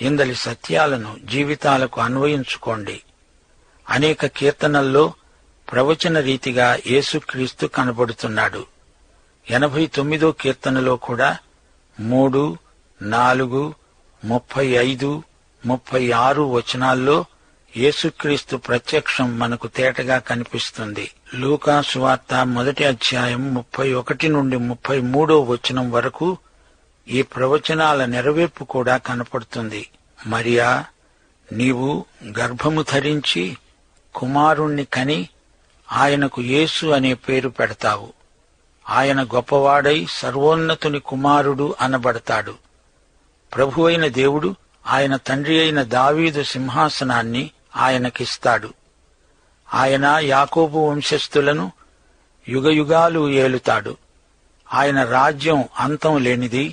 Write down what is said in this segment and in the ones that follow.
ఇందలి సత్యాలను జీవితాలకు అన్వయించుకోండి. అనేక కీర్తనల్లో ప్రవచన రీతిగా యేసుక్రీస్తు కనబడుతున్నాడు. 89వ కీర్తనలో కూడా 3, 4, 35, 36 వచనాల్లో యేసుక్రీస్తు ప్రత్యక్షం మనకు తేటగా కనిపిస్తుంది. లూకా సువార్త 1వ అధ్యాయం 31 నుండి 33వ వచనం వరకు ఈ ప్రవచనాల నెరవేర్పు కూడా కనపడుతుంది. మరియా, నీవు గర్భము ధరించి కుమారుణ్ణి కని ఆయనకు యేసు అనే పేరు పెడతావు. ఆయన గొప్పవాడై సర్వోన్నతుని కుమారుడు అనబడతాడు. ప్రభువైన దేవుడు ఆయన తండ్రి అయిన దావీదు సింహాసనాన్ని ఆయనకిస్తాడు. ఆయన యాకోబు వంశస్థులను యుగయుగాలు ఏలుతాడు. ఆయన రాజ్యం అంతం లేనిది.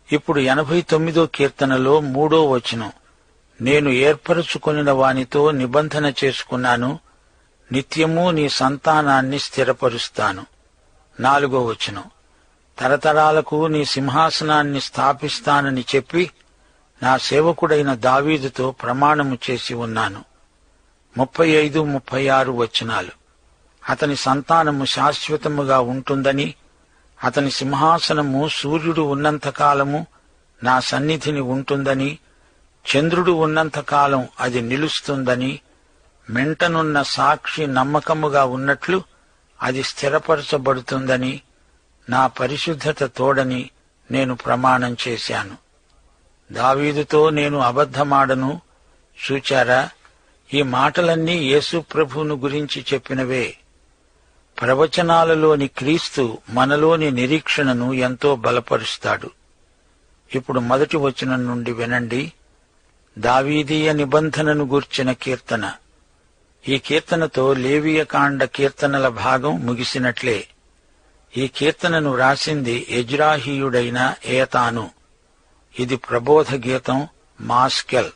ఇప్పుడు 89వ కీర్తనలో 3వ వచనం, నేను ఏర్పరచుకొనిన వానితో నిబంధన చేసుకున్నాను, నిత్యము నీ సంతానాన్ని స్థిరపరుస్తాను. 4వ వచనం, తరతరాలకు నీ సింహాసనాన్ని స్థాపిస్తానని చెప్పి నా సేవకుడైన దావీదుతో ప్రమాణము చేసి ఉన్నాను. 35, 36 వచనాలు, అతని సంతానము శాశ్వతముగా ఉంటుందని, అతని సింహాసనము సూర్యుడు ఉన్నంతకాలము నా సన్నిధిని ఉంటుందని, చంద్రుడు ఉన్నంతకాలం అది నిలుస్తుందని, మెంటనున్న సాక్షి నమ్మకముగా ఉన్నట్లు అది స్థిరపరచబడుతుందని, నా పరిశుద్ధత తోడని నేను ప్రమాణం చేశాను. దావీదుతో నేను అబద్ధమాడను. చూచారా, ఈ మాటలన్నీ యేసు ప్రభువును గురించి చెప్పినవే. ప్రవచనాలలోని క్రీస్తు మనలోని నిరీక్షణను ఎంతో బలపరుస్తాడు. ఇప్పుడు 1వ వచనం నుండి వినండి. దావీదీయ నిబంధనను గూర్చిన కీర్తన. ఈ కీర్తనతో లేవియకాండ కీర్తనల భాగం ముగిసినట్లే. ఈ కీర్తనను రాసింది ఎజ్రాహీయుడైన ఏతాను. ఇది ప్రబోధ గీతం, మాస్కెల్.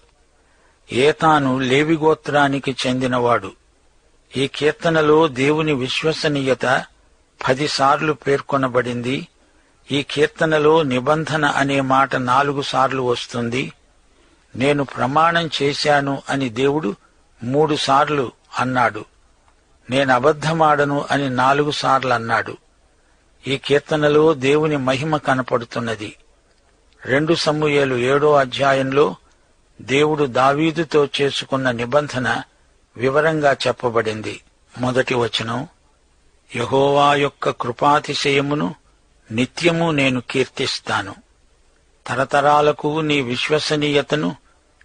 ఏతాను లేవి గోత్రానికి చెందినవాడు. ఈ కీర్తనలో దేవుని విశ్వసనీయత 10 సార్లు పేర్కొనబడింది. ఈ కీర్తనలో నిబంధన అనే మాట 4 సార్లు వస్తుంది. నేను ప్రమాణం చేశాను అని దేవుడు 3 సార్లు అన్నాడు. నేను అబద్ధమాడను అని 4 సార్లు అన్నాడు. ఈ కీర్తనలో దేవుని మహిమ కనపడుతున్నది. 2 సమూయేలు 7వ అధ్యాయంలో దేవుడు దావీదుతో చేసుకున్న నిబంధన వివరంగా చెప్పబడింది. 1వ వచనం, యెహోవా యొక్క కృపాతిశయమును నిత్యము నేను కీర్తిస్తాను. తరతరాలకు నీ విశ్వసనీయతను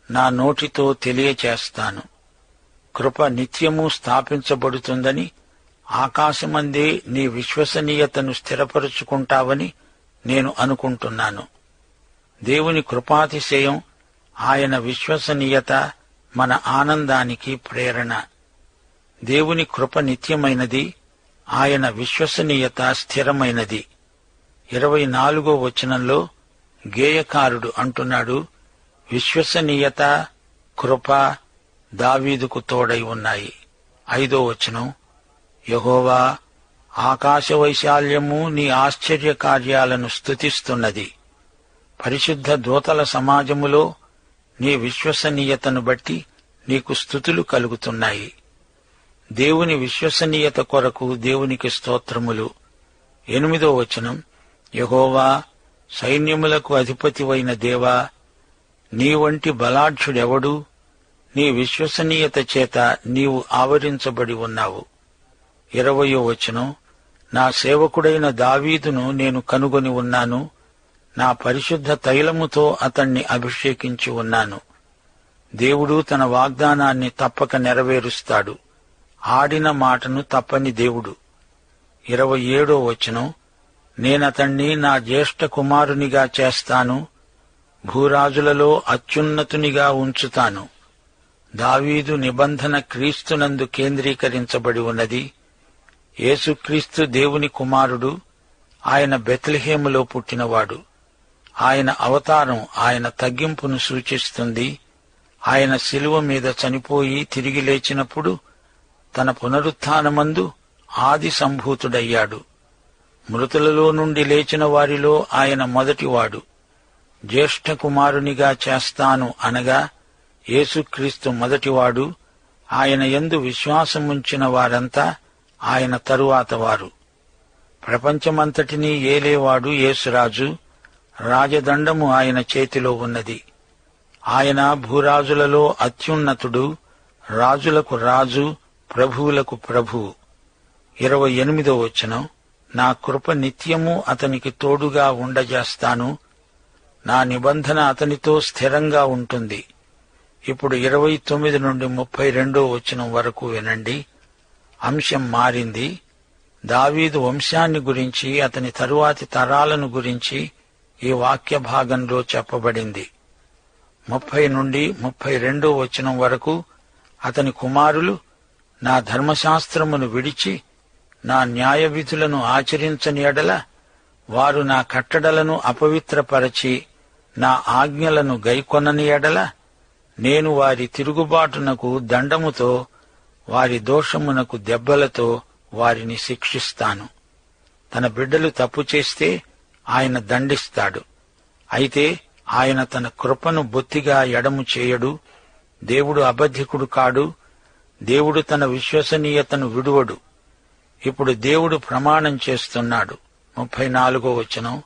నా నోటితో తెలియచేస్తాను. కృప నిత్యము స్థాపించబడుతుందని, ఆకాశమందే నీ విశ్వసనీయతను స్థిరపరుచుకుంటావని నేను అనుకుంటున్నాను. దేవుని కృపాతిశయం, ఆయన విశ్వసనీయత మన ఆనందానికి ప్రేరణ. దేవుని కృప నిత్యమైనది, ఆయన విశ్వసనీయత స్థిరమైనది. 24వ వచనంలో గేయకారుడు అంటున్నాడు, విశ్వసనీయత, కృప దావీదుకు తోడై ఉన్నాయి. 5వ వచనం, యెహోవా ఆకాశ వైశాల్యము నీ ఆశ్చర్య కార్యాలను స్తుతిస్తున్నది. పరిశుద్ధ దూతల సమాజములో నీ విశ్వసనీయతను బట్టి నీకు స్తుతులు కలుగుతున్నాయి. దేవుని విశ్వసనీయత కొరకు దేవునికి స్తోత్రములు. 8వ వచనం, యెహోవా సైన్యములకు అధిపతివైన దేవా, నీ వంటి బలాఢ్యుడెవడు? నీ విశ్వసనీయత చేత నీవు ఆవరించబడి ఉన్నావు. 20వ వచనం, నా సేవకుడైన దావీదును నేను కనుగొని ఉన్నాను, నా పరిశుద్ధ తైలముతో అతణ్ణి అభిషేకించి ఉన్నాను. దేవుడు తన వాగ్దానాన్ని తప్పక నెరవేరుస్తాడు. ఆడిన మాటను తప్పని దేవుడు. 27వ వచనం, నేనతణ్ణి నా జ్యేష్ఠ కుమారునిగా చేస్తాను, భూరాజులలో అత్యున్నతునిగా ఉంచుతాను. దావీదు నిబంధన క్రీస్తునందు కేంద్రీకరించబడి ఉన్నది. యేసుక్రీస్తు దేవుని కుమారుడు. ఆయన బెత్లెహేములో పుట్టినవాడు. ఆయన అవతారం ఆయన తగ్గింపును సూచిస్తుంది. ఆయన శిలువ మీద చనిపోయి తిరిగి లేచినప్పుడు తన పునరుత్థానమందు ఆది సంభూతుడయ్యాడు. మృతులలో నుండి లేచిన వారిలో ఆయన మొదటివాడు. జ్యేష్ఠ కుమారునిగా చేస్తాను అనగా యేసుక్రీస్తు మొదటివాడు, ఆయన యందు విశ్వాసముంచిన వారంతా ఆయన తరువాత వారు. ప్రపంచమంతటినీ ఏలేవాడు యేసురాజు, రాజదండము ఆయన చేతిలో ఉన్నది. ఆయన భూరాజులలో అత్యున్నతుడు, రాజులకు రాజు, ప్రభువులకు ప్రభువు. 28వ వచనం, నా కృప నిత్యము అతనికి తోడుగా ఉండజేస్తాను, నా నిబంధన అతనితో స్థిరంగా ఉంటుంది. ఇప్పుడు 29 నుండి 32వ వచనం వరకు వినండి. అంశం మారింది. దావీదు వంశాన్ని గురించి, అతని తరువాతి తరాలను గురించి ఈ వాక్య భాగంలో చెప్పబడింది. 30 నుండి 32వ వచనం వరకు అతని కుమారులు నా ధర్మశాస్త్రమును విడిచి నా న్యాయ విధులను ఆచరించని ఎడల, వారు నా కట్టడలను అపవిత్రపరచి నా ఆజ్ఞలను గైకొనని ఎడల, నేను వారి తిరుగుబాటునకు దండముతో, వారి దోషమునకు దెబ్బలతో వారిని శిక్షిస్తాను. తన బిడ్డలు తప్పు చేస్తే ఆయన దండిస్తాడు. అయితే ఆయన తన కృపను బొత్తిగా ఎడము చేయడు. దేవుడు అబద్ధికుడు కాడు. దేవుడు తన విశ్వసనీయతను విడువడు. ఇప్పుడు దేవుడు ప్రమాణం చేస్తున్నాడు. 34వ వచనం,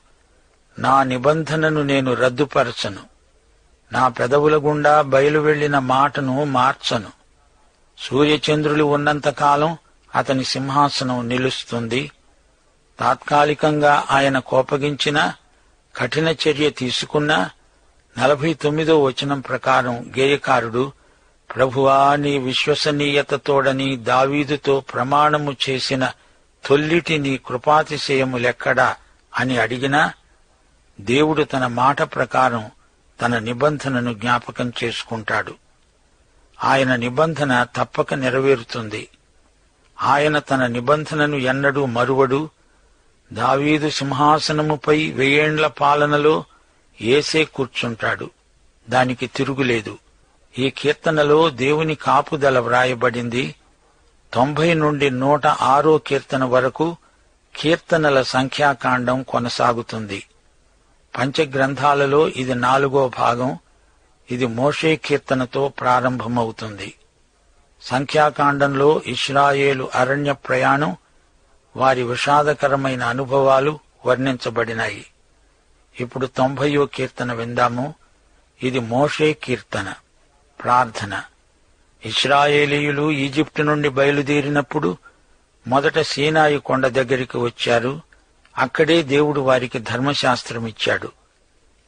నా నిబంధనను నేను రద్దుపరచను, నా పెదవుల గుండా బయలు వెళ్లిన మాటను మార్చను. సూర్యచంద్రులు ఉన్నంతకాలం అతని సింహాసనం నిలుస్తుంది. తాత్కాలికంగా ఆయన కోపగించినా, కఠిన చర్య తీసుకున్నా, 49వ వచనం ప్రకారం గేయకారుడు, ప్రభువా, నీ విశ్వసనీయతతోడని దావీదుతో ప్రమాణము చేసిన తొల్లిటి నీ కృపాతిశయములెక్కడా అని అడిగినా, దేవుడు తన మాట ప్రకారం తన నిబంధనను జ్ఞాపకం చేసుకుంటాడు. ఆయన నిబంధన తప్పక నెరవేరుతుంది. ఆయన తన నిబంధనను ఎన్నడూ మరువడు. దావీదు సింహాసనముపై 1000 ఏండ్ల పాలనలో యేసే కూర్చుంటాడు. దానికి తిరుగులేదు. ఈ కీర్తనలో దేవుని కాపుదల వ్రాయబడింది. 90 నుండి 106వ కీర్తన వరకు కీర్తనల సంఖ్యాకాండం కొనసాగుతుంది. పంచగ్రంథాలలో ఇది 4వ భాగం. ఇది మోషే కీర్తనతో ప్రారంభమవుతుంది. సంఖ్యాకాండంలో ఇశ్రాయేలు అరణ్య ప్రయాణం, వారి విషాదకరమైన అనుభవాలు వర్ణించబడినాయి. ఇప్పుడు 90వ కీర్తన విందాము. ఇది మోషే కీర్తన, ప్రార్థన. ఇశ్రాయేలీయులు ఈజిప్టు నుండి బయలుదేరినప్పుడు మొదట సీనాయి కొండ దగ్గరికి వచ్చారు. అక్కడే దేవుడు వారికి ధర్మశాస్త్రమిచ్చాడు.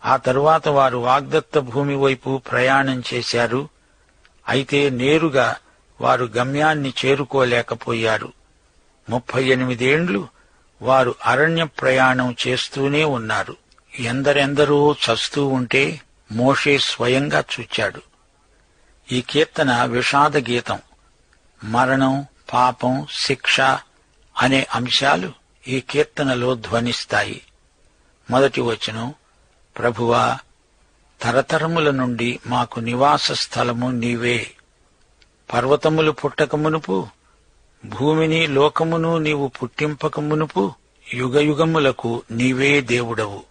ఆ తరువాత వారు వాగ్దత్త భూమి వైపు ప్రయాణం చేశారు. అయితే నేరుగా వారు గమ్యాన్ని చేరుకోలేకపోయారు. 38 ఏండ్లు వారు అరణ్య ప్రయాణం చేస్తూనే ఉన్నారు. ఎందరెందరో చస్తూ ఉంటే మోషే స్వయంగా చూచాడు. ఈ కీర్తన విషాద గీతం. మరణం, పాపం, శిక్ష అనే అంశాలు ఈ కీర్తనలో ధ్వనిస్తాయి. 1వ వచనం, ప్రభువా, తరతరముల నుండి మాకు నివాస స్థలము నీవే. పర్వతములు పుట్టకమునుపు, భూమిని లోకమును నీవు పుట్టింపకమునుపు యుగయుగములకు నీవే దేవుడవు.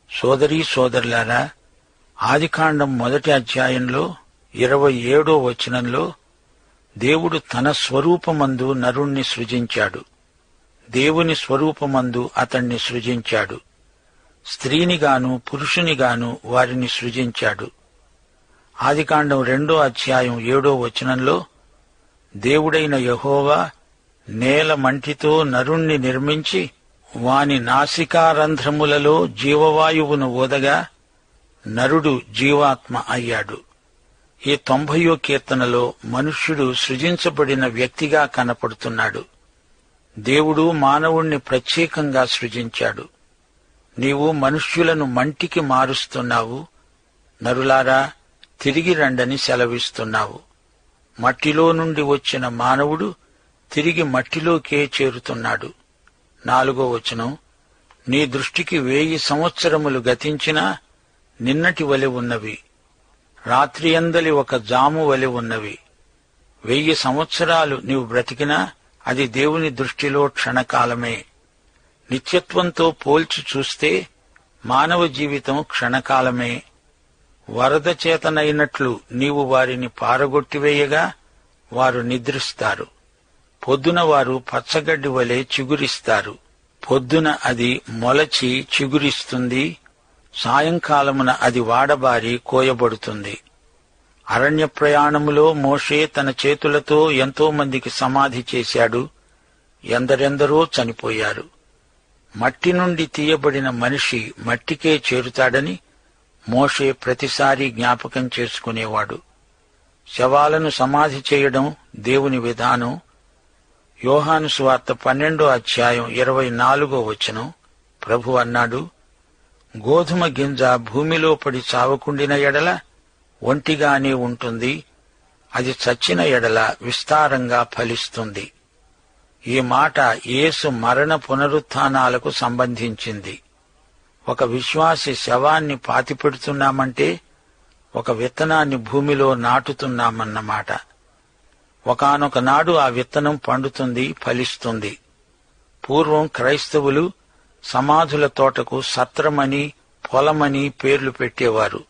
సోదరీ సోదరులారా, ఆదికాండం 1వ అధ్యాయంలో 27వ వచనంలో దేవుడు తన స్వరూపమందు నరుణ్ణి సృజించాడు. దేవుని స్వరూపమందు అతణ్ణి సృజించాడు. స్త్రీనిగాను పురుషునిగాను వారిని సృజించాడు. ఆదికాండం 2వ అధ్యాయం 7వ వచనంలో దేవుడైన యెహోవా నేల మంటితో నరుణ్ణి నిర్మించి వాని నాసికారంధ్రములలో జీవవాయువును ఊదగా నరుడు జీవాత్మ అయ్యాడు. ఈ 90వ కీర్తనలో మనుష్యుడు సృజించబడిన వ్యక్తిగా కనపడుతున్నాడు. దేవుడు మానవుణ్ణి ప్రత్యేకంగా సృజించాడు. నీవు మనుష్యులను మంటికి మారుస్తున్నావు. నరులారా, తిరిగి రండని సెలవిస్తున్నావు. మట్టిలో నుండి వచ్చిన మానవుడు తిరిగి మట్టిలోకే చేరుతున్నాడు. 4వ వచనం, నీ దృష్టికి 1000 సంవత్సరములు గతించినా నిన్నటి వలె ఉన్నవి, రాత్రియందలి ఒక జాము వలె ఉన్నవి. 1000 సంవత్సరాలు నీవు బ్రతికినా అది దేవుని దృష్టిలో క్షణకాలమే. నిత్యత్వంతో పోల్చి చూస్తే మానవ జీవితం క్షణకాలమే. వరద చేతనైనట్లు నీవు వారిని పారగొట్టివేయగా వారు నిద్రిస్తారు. పొద్దున వారు పచ్చగడ్డి వలె చిగురిస్తారు. పొద్దున అది మొలచి చిగురిస్తుంది, సాయంకాలమున అది వాడబారి కోయబడుతుంది. అరణ్య ప్రయాణములో మోషే తన చేతులతో ఎంతో మందికి సమాధి చేశాడు. ఎందరెందరో చనిపోయారు. మట్టి నుండి తీయబడిన మనిషి మట్టికే చేరుతాడని మోషే ప్రతిసారి జ్ఞాపకం చేసుకునేవాడు. శవాలను సమాధి చేయడం దేవుని విధానం. యోహాను సువార్త 12వ అధ్యాయం 24వ వచనం. ప్రభు అన్నాడు, గోధుమ గింజ భూమిలో పడి చావకుండిన ఎడల ఒంటిగానే ఉంటుంది, అది చచ్చిన ఎడల విస్తారంగా ఫలిస్తుంది. ఈ మాట యేసు మరణ పునరుత్థానాలకు సంబంధించింది. ఒక విశ్వాసి శవాన్ని పాతిపెడుతున్నామంటే ఒక విత్తనాన్ని భూమిలో నాటుతున్నామన్నమాట. ఒకానొక నాడు ఆ విత్తనం పండుతుంది, ఫలిస్తుంది. పూర్వం క్రైస్తవులు సమాధుల తోటకు సత్రమని, పొలమని పేర్లు పెట్టేవారు.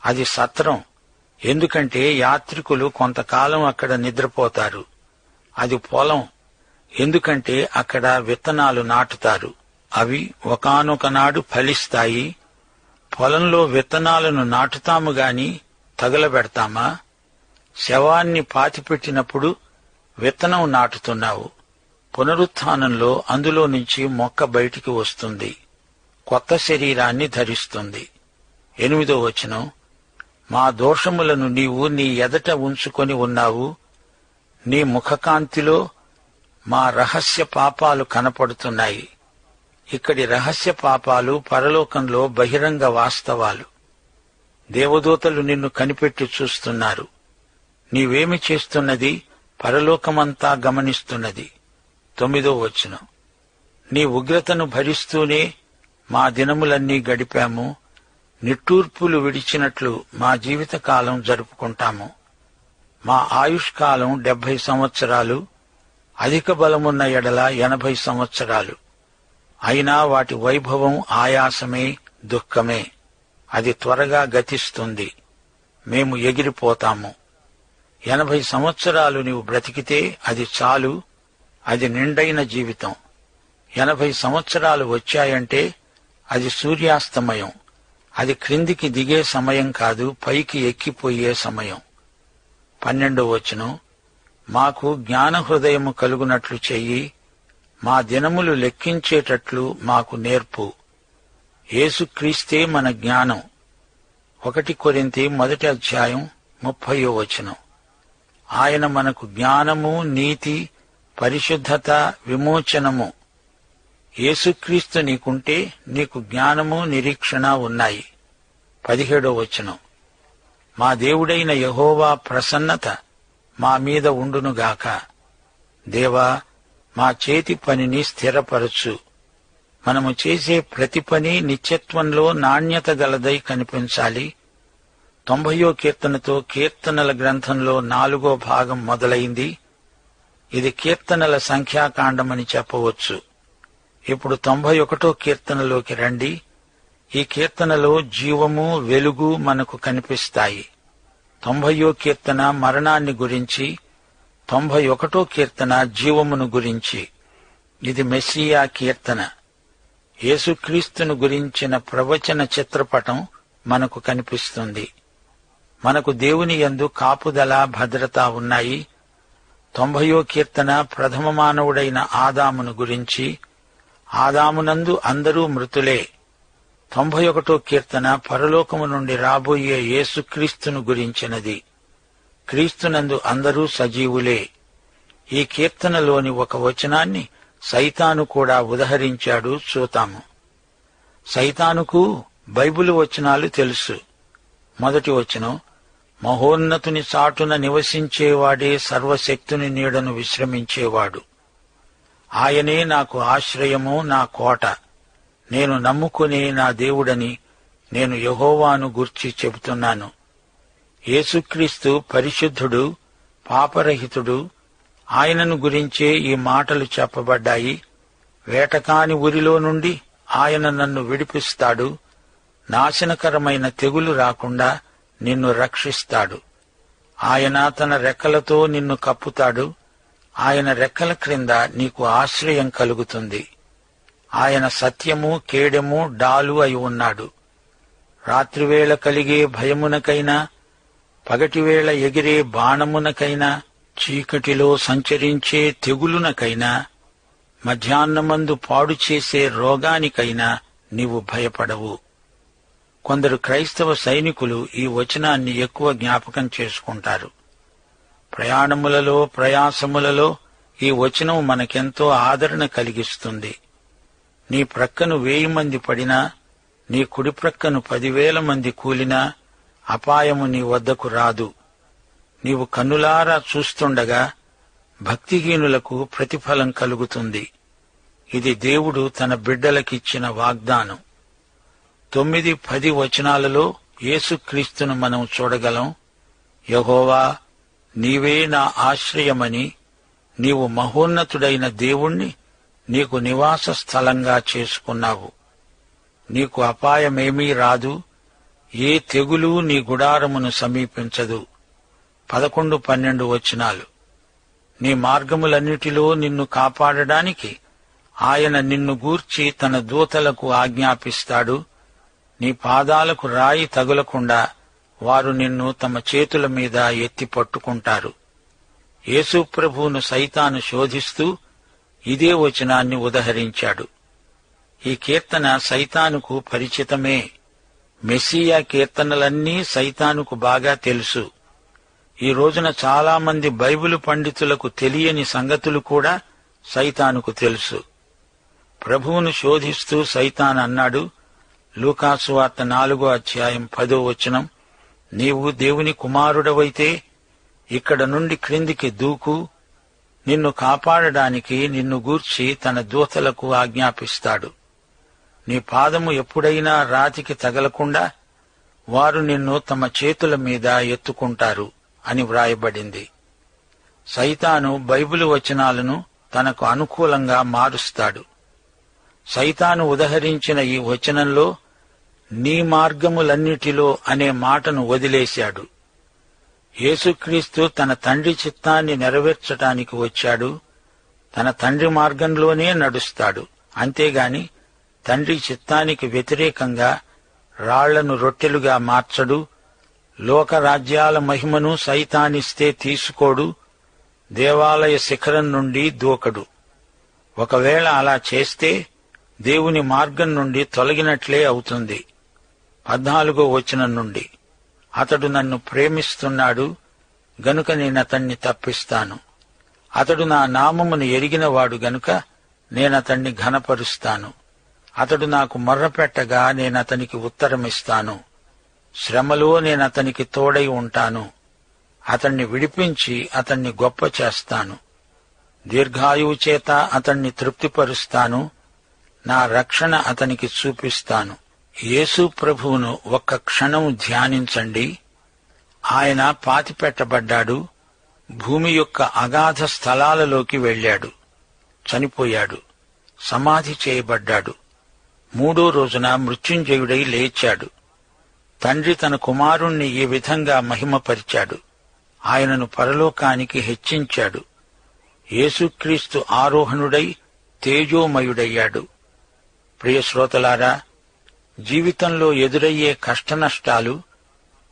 అది సత్రం, ఎందుకంటే యాత్రికులు కొంతకాలం అక్కడ నిద్రపోతారు. అది పొలం, ఎందుకంటే అక్కడ విత్తనాలు నాటుతారు. అవి ఒకానొక నాడు ఫలిస్తాయి. పొలంలో విత్తనాలను నాటుతాము గాని తగలబెడతామా? శవాన్ని పాతిపెట్టినప్పుడు విత్తనం నాటుతున్నావు. పునరుత్థానంలో అందులో నుంచి మొక్క బయటికి వస్తుంది, కొత్త శరీరాన్ని ధరిస్తుంది. 8వ వచనం. మా దోషములను నీవు నీ ఎదట ఉంచుకొని ఉన్నావు. నీ ముఖకాంతిలో మా రహస్య పాపాలు కనపడుతున్నాయి. ఇక్కడి రహస్య పాపాలు పరలోకంలో బహిరంగ వాస్తవాలు. దేవదూతలు నిన్ను కనిపెట్టి చూస్తున్నారు. నీవేమి చేస్తున్నది పరలోకమంతా గమనిస్తున్నది. 9వ వచనం. నీ ఉగ్రతను భరిస్తూనే మా దినములన్నీ గడిపాము. నిట్టూర్పులు విడిచినట్లు మా జీవితకాలం జరుపుకుంటాము. మా ఆయుష్కాలం 70 సంవత్సరాలు, అధిక బలమున్న ఎడల 80 సంవత్సరాలు. అయినా వాటి వైభవం ఆయాసమే, దుఃఖమే. అది త్వరగా గతిస్తుంది. మేము ఎగిరిపోతాము. 80 సంవత్సరాలు నీవు బ్రతికితే అది చాలు. అది నిండైన జీవితం. 80 సంవత్సరాలు వచ్చాయంటే అది సూర్యాస్తమయం. అది క్రిందికి దిగే సమయం కాదు, పైకి ఎక్కిపోయే సమయం. 12వ వచనం. మాకు జ్ఞాన హృదయము కలుగునట్లు చెయ్యి, మా దినములు లెక్కించేటట్లు మాకు నేర్పు. యేసుక్రీస్తే మన జ్ఞానం. 1 కొరింథీ 1వ అధ్యాయం 30వ వచనం. ఆయన మనకు జ్ఞానము, నీతి, పరిశుద్ధత, విమోచనము. యేసుక్రీస్తు నీకుంటే నీకు జ్ఞానము, నిరీక్షణ ఉన్నాయి. 17వ వచనం. మా దేవుడైన యెహోవా ప్రసన్నత మా మీద ఉండునుగాక. దేవా, మా చేతి పనిని స్థిరపరచు. మనము చేసే ప్రతి పని నిత్యత్వంలో నాణ్యత గలదై కనిపించాలి. 90వ కీర్తనతో కీర్తనల గ్రంథంలో 4వ భాగం మొదలైంది. ఇది కీర్తనల సంఖ్యాకాండమని చెప్పవచ్చు. ఇప్పుడు 91వ కీర్తనలోకి రండి. ఈ కీర్తనలో జీవము, వెలుగు మనకు కనిపిస్తాయి. 90వ కీర్తన మరణాన్ని గురించి, 91వ కీర్తన జీవమును గురించి. ఇది మెస్సియా కీర్తన. యేసుక్రీస్తును గురించిన ప్రవచన చిత్రపటం మనకు కనిపిస్తుంది. మనకు దేవుని యందు కాపుదల, భద్రత ఉన్నాయి. 90వ కీర్తన ప్రథమ మానవుడైన ఆదామును గురించి. ఆదామునందు అందరూ మృతులే. 91వ కీర్తన పరలోకము నుండి రాబోయే యేసుక్రీస్తును గురించినది. క్రీస్తునందు అందరూ సజీవులే. ఈ కీర్తనలోని ఒక వచనాన్ని సైతాను కూడా ఉదహరించాడు, చూతాము. సైతానుకు బైబిలు వచనాలు తెలుసు. 1వ వచనం. మహోన్నతుని చాటున నివసించేవాడే సర్వశక్తుని నీడను విశ్రమించేవాడు. ఆయనే నాకు ఆశ్రయము, నా కోట. నేను నమ్ముకునే నా దేవుడని నేను యెహోవాను గూర్చి చెబుతున్నాను. యేసుక్రీస్తు పరిశుద్ధుడు, పాపరహితుడు. ఆయనను గురించే ఈ మాటలు చెప్పబడ్డాయి. వేటకాని ఉరిలో నుండి ఆయన నన్ను విడిపిస్తాడు. నాశనకరమైన తెగులు రాకుండా నిన్ను రక్షిస్తాడు. ఆయన తన రెక్కలతో నిన్ను కప్పుతాడు. ఆయన రెక్కల క్రింద నీకు ఆశ్రయం కలుగుతుంది. ఆయన సత్యము, కేడెము, డాలు అయి ఉన్నాడు. రాత్రివేళ కలిగే భయమునకైనా, పగటివేళ ఎగిరే బాణమునకైనా, చీకటిలో సంచరించే తెగులునకైనా, మధ్యాహ్నమందు పాడు చేసే రోగానికైనా నీవు భయపడవు. కొందరు క్రైస్తవ సైనికులు ఈ వచనాన్ని ఎక్కువ జ్ఞాపకం చేసుకుంటారు. ప్రయాణములలో, ప్రయాసములలో ఈ వచనం మనకెంతో ఆదరణ కలిగిస్తుంది. నీ ప్రక్కను 1000 మంది పడినా, నీ కుడి ప్రక్కను 10,000 మంది కూలినా అపాయము నీ వద్దకు రాదు. నీవు కన్నులారా చూస్తుండగా భక్తిహీనులకు ప్రతిఫలం కలుగుతుంది. ఇది దేవుడు తన బిడ్డలకిచ్చిన వాగ్దానం. 9, 10 వచనాలలో యేసుక్రీస్తును మనం చూడగలం. యెహోవా, నీవే నా ఆశ్రయమని, నీవు మహోన్నతుడైన దేవుణ్ణి నీకు నివాస స్థలంగా చేసుకున్నావు. నీకు అపాయమేమీ రాదు, ఏ తెగులు నీ గుడారమును సమీపించదు. 11, 12 వచనాలు. నీ మార్గములన్నిటిలో నిన్ను కాపాడడానికి ఆయన నిన్ను గూర్చి తన దూతలకు ఆజ్ఞాపిస్తాడు. నీ పాదాలకు రాయి తగులకుండా వారు నిన్ను తమ చేతుల మీద ఎత్తి పట్టుకుంటారు. యేసు ప్రభువును సైతాను శోధిస్తూ ఇదే వచనాన్ని ఉదహరించాడు. ఈ కీర్తన సైతానుకు పరిచితమే. మెస్సియా కీర్తనలన్నీ సైతానుకు బాగా తెలుసు. ఈ రోజున చాలామంది బైబిలు పండితులకు తెలియని సంగతులు కూడా సైతానుకు తెలుసు. ప్రభువును శోధిస్తూ సైతాన్ అన్నాడు, లూకాసు వార్త 4వ అధ్యాయం 10వ వచనం, నీవు దేవుని కుమారుడవైతే ఇక్కడ నుండి క్రిందికి దూకు, నిన్ను కాపాడడానికి నిన్ను గూర్చి తన దూతలకు ఆజ్ఞాపిస్తాడు. నీ పాదము ఎప్పుడైనా రాతికి తగలకుండా వారు నిన్ను తమ చేతుల మీద ఎత్తుకుంటారు అని వ్రాయబడింది. సైతాను బైబిలు వచనాలను తనకు అనుకూలంగా మారుస్తాడు. సైతాను ఉదహరించిన ఈ వచనంలో నీ మార్గములన్నిటిలో అనే మాటను వదిలేశాడు. యేసుక్రీస్తు తన తండ్రి చిత్తాన్ని నెరవేర్చటానికి వచ్చాడు. తన తండ్రి మార్గంలోనే నడుస్తాడు. అంతేగాని తండ్రి చిత్తానికి వ్యతిరేకంగా రాళ్లను రొట్టెలుగా మార్చడు. లోకరాజ్యాల మహిమను సైతానిస్తే తీసుకోడు. దేవాలయ శిఖరం నుండి దూకడు. ఒకవేళ అలా చేస్తే దేవుని మార్గం నుండి తొలగినట్లే అవుతుంది. 14వ వచనం నుండి, అతడు నన్ను ప్రేమిస్తున్నాడు గనుక నేనతన్ని తప్పిస్తాను. అతడు నా నామమును ఎరిగినవాడు గనుక నేనతన్ని ఘనపరుస్తాను. అతడు నాకు మొర్రపెట్టగా నేనతనికి ఉత్తరమిస్తాను. శ్రమలో నేనతనికి తోడై ఉంటాను. అతన్ని విడిపించి అతన్ని గొప్ప చేస్తాను. దీర్ఘాయువు చేత అతన్ని తృప్తిపరుస్తాను. నా రక్షణ అతనికి చూపిస్తాను. యేసు ప్రభువును ఒక్క క్షణం ధ్యానించండి. ఆయన పాతిపెట్టబడ్డాడు. భూమి యొక్క అగాధ స్థలాలలోకి వెళ్ళాడు. చనిపోయాడు. సమాధి చేయబడ్డాడు. 3వ రోజున మృత్యుంజయుడై లేచాడు. తండ్రి తన కుమారుణ్ణి ఈ విధంగా మహిమపరిచాడు. ఆయనను పరలోకానికి హెచ్చించాడు. యేసుక్రీస్తు ఆరోహణుడై తేజోమయుడయ్యాడు. ప్రియ శ్రోతలారా, జీవితంలో ఎదురయ్యే కష్టనష్టాలు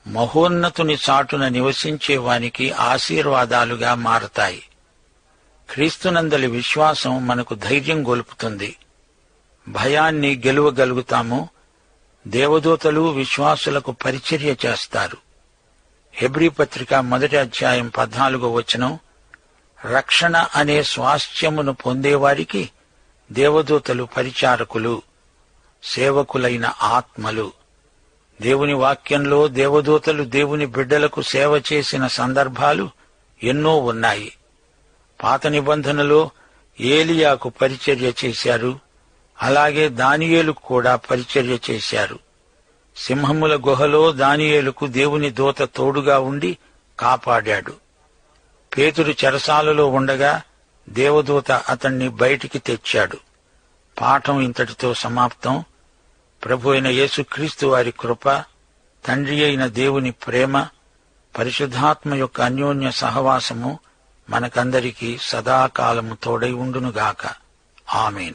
మహోన్నతుని చాటున నివసించేవానికి ఆశీర్వాదాలుగా మారతాయి. క్రీస్తునందలి విశ్వాసం మనకు ధైర్యం గొలుపుతుంది. భయాన్ని గెలువగలుగుతాము. దేవదూతలు విశ్వాసులకు పరిచర్య చేస్తారు. హెబ్రీ పత్రిక 1వ అధ్యాయం 14వ వచనం, రక్షణ అనే స్వాస్థ్యమును పొందేవారికి దేవదూతలు పరిచారకులు, సేవకులైన ఆత్మలు. దేవుని వాక్యంలో దేవదూతలు దేవుని బిడ్డలకు సేవ చేసిన సందర్భాలు ఎన్నో ఉన్నాయి. పాత నిబంధనలో ఏలియాకు పరిచర్య చేశారు. అలాగే దానియేలుకు కూడా పరిచర్య చేశారు. సింహముల గుహలో దానియేలుకు దేవుని దూత తోడుగా ఉండి కాపాడాడు. పేతురు చెరసాలలో ఉండగా దేవదూత అతణ్ణి బయటికి తెచ్చాడు. పాఠం ఇంతటితో సమాప్తం. ప్రభు అయిన యేసుక్రీస్తు వారి కృప, తండ్రి అయిన దేవుని ప్రేమ, పరిశుద్ధాత్మ యొక్క అన్యోన్య సహవాసము మనకందరికీ సదాకాలము తోడై ఉండునుగాక. ఆమేన్.